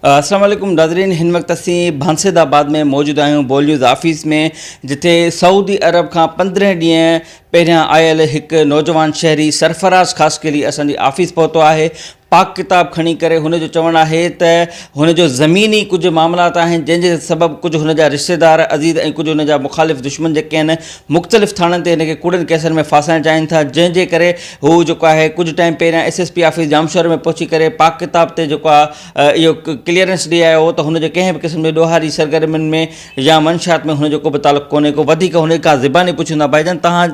अस्सलाम वालेकुम नाज़रीन, हिन वक्त असीं भांसेदाबाद में मौजूद आहियूं बोल न्यूज़ ऑफिस में, जिथे सऊदी अरब खां 15 ॾींहं पहिरियां आयल हिकु नौजवान शहरी सरफराज़ ख़ासकली असांजी ऑफिस पहुतो आहे। पाक किताब खणी करे हुनजो चवणु आहे त हुनजो ज़मीनी कुझु मामलात आहिनि जंहिंजे सबबु कुझु हुनजा रिश्तेदार अज़ीज़ ऐं कुझु हुनजा मुख़ालिफ़ दुश्मन जेके आहिनि मुख़्तलिफ़ थाणनि ते हिनखे कूड़नि केसनि में फासाइणु चाहिनि था, जंहिंजे करे हू जेको आहे कुझु टाइम पहिरियां SSP ऑफिस जामशोर में पहुची करे पाक किताब ते जेको आहे इहो क्लियरेंस ॾेई आयो हो त हुनजे कंहिं बि क़िस्म जी ॾोहारी सरगर्मियुनि में या मंशात में हुनजो को बि तालुक़ु कोन्हे को। वधीक हुन खां ज़िबानी पुछंदा भाईजान तव्हां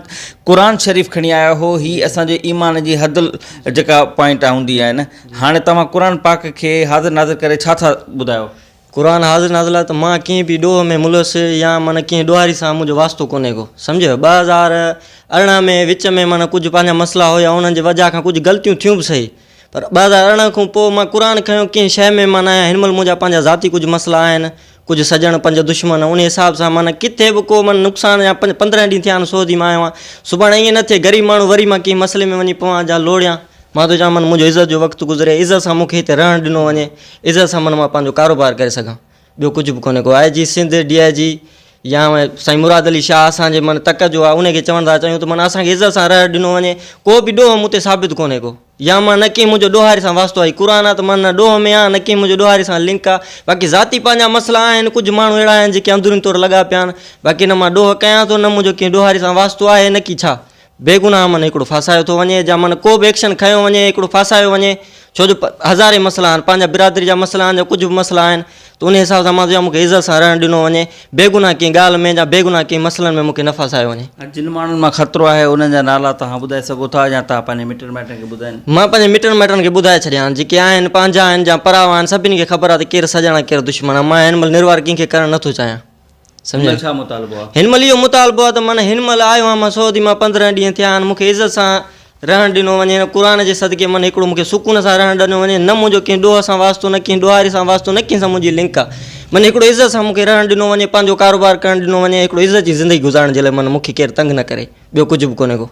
क़ुर शरीफ़ खणी आया हो, हीअ असांजे ईमान जी हद जेका पॉइंट हूंदी आहे न, हाणे तव्हां क़ुर पाक खे हाज़िर नाज़िर करे छा था ॿुधायो? क़ुर हाज़िर नाज़िल आहे त मां कीअं बि ॾोह में मुलस या माना कीअं ॾोहारी सां मुंहिंजो वास्तो कोन्हे को, सम्झो। 2018 में विच में माना कुझु पंहिंजा मसला हुया, उन्हनि जे वजह खां कुझु ग़लतियूं थियूं बि सही, पर 2018 खां पोइ मां क़ुर खयो कंहिं शइ में माना हिन महिल मुंहिंजा पंहिंजा ज़ाती कुझु मसला आहिनि, कुझु सजण पंज दुश्मन, उन हिसाब सां माना किथे बि को माना नुक़सानु या 15 ॾींहं थिया आहिनि सऊदी मां आयो आहियां, सुभाणे ईअं न थिए ग़रीब माण्हू वरी मां कंहिं मसइले में वञी पवां या लोड़ियां। मां थो चाहियां मुंहिंजो इज़त जो वक़्तु गुज़रे, इज़त सां मूंखे हिते रहणु ॾिनो वञे, इज़त सां माना मां पंहिंजो कारोबार करे सघां, ॿियो कुझु बि कोन्हे को। IG सिंध DIG या साईं मुराद अली शाह असांजे माना तक जो आहे, उनखे चवणु था चाहियूं त माना असांखे इज़त सां रहणु ॾिनो वञे, को बि ॾोह मूं ते साबित कोन्हे को, या मां न की मुंहिंजो ॾोहारी सां वास्तो आहे। क़ुर आहे त मां न ॾोह में आहियां, न की मुंहिंजो ॾोहारी सां लिंक आहे। बाक़ी ज़ाती पंहिंजा मसइला आहिनि, कुझु माण्हू अहिड़ा आहिनि जेके अंदरूनी तौरु लॻा पिया आहिनि, बाक़ी न मां ॾोह कयां थो, न मुंहिंजो कंहिं ॾोहारी सां वास्तो आहे, न की छा बेगुनाह माना हिकिड़ो फासायो थो वञे, या माना को बि एक्शन खयो वञे हिकिड़ो फासायो वञे, छो जो हज़ारे मसइला आहिनि, पंहिंजा बिरादरी जा मसइला आहिनि, कुझु बि मसइला आहिनि, त उन हिसाब सां मां चवां मूंखे इज़त सां रहणु ॾिनो वञे, बेगुनाह कंहिं ॻाल्हि में या बेगुनाह कंहिं मसइलनि में मूंखे न फासायो वञे। जिन माण्हुनि मां ख़तरो आहे उन्हनि जा नाला तव्हां ॿुधाए सघो था या तव्हां पंहिंजे मिटनि माइटनि खे ॿुधाइनि? मां पंहिंजे मिटनि माइटनि खे ॿुधाए छॾिया आहिनि, जेके आहिनि पंहिंजा आहिनि या परावा आहिनि, सभिनी खे ख़बर आहे त केरु सजण आहे केरु दुश्मन आहे। मां हिन महिल निर्वार कंहिंखे करणु नथो चाहियां, सम्झो। छा मुतालबो आहे हिन महिल? इहो मुतालबो आहे त माना हिन महिल आयो आहियां मां सऊदी मां 15 ॾींहं थिया आहिनि, मूंखे इज़त सां रहणु ॾिनो वञे, क़ुर जे सदके माना हिकिड़ो मूंखे सुकून सां रहणु ॾिनो वञे, न मुंहिंजो कंहिं ॾोह सां वास्तो, न कंहिं ॾोहारी सां वास्तो, न कंहिं सां मुंहिंजी लिंक आहे, माना हिकिड़ो इज़त सां मूंखे रहणु ॾिनो वञे, पंहिंजो कारोबार करणु ॾिनो वञे, हिकिड़ो इज़त जी ज़िंदगी गुज़ारण जे लाइ माना मूंखे केरु तंग न करे, ॿियो कुझु बि कोन्हे को।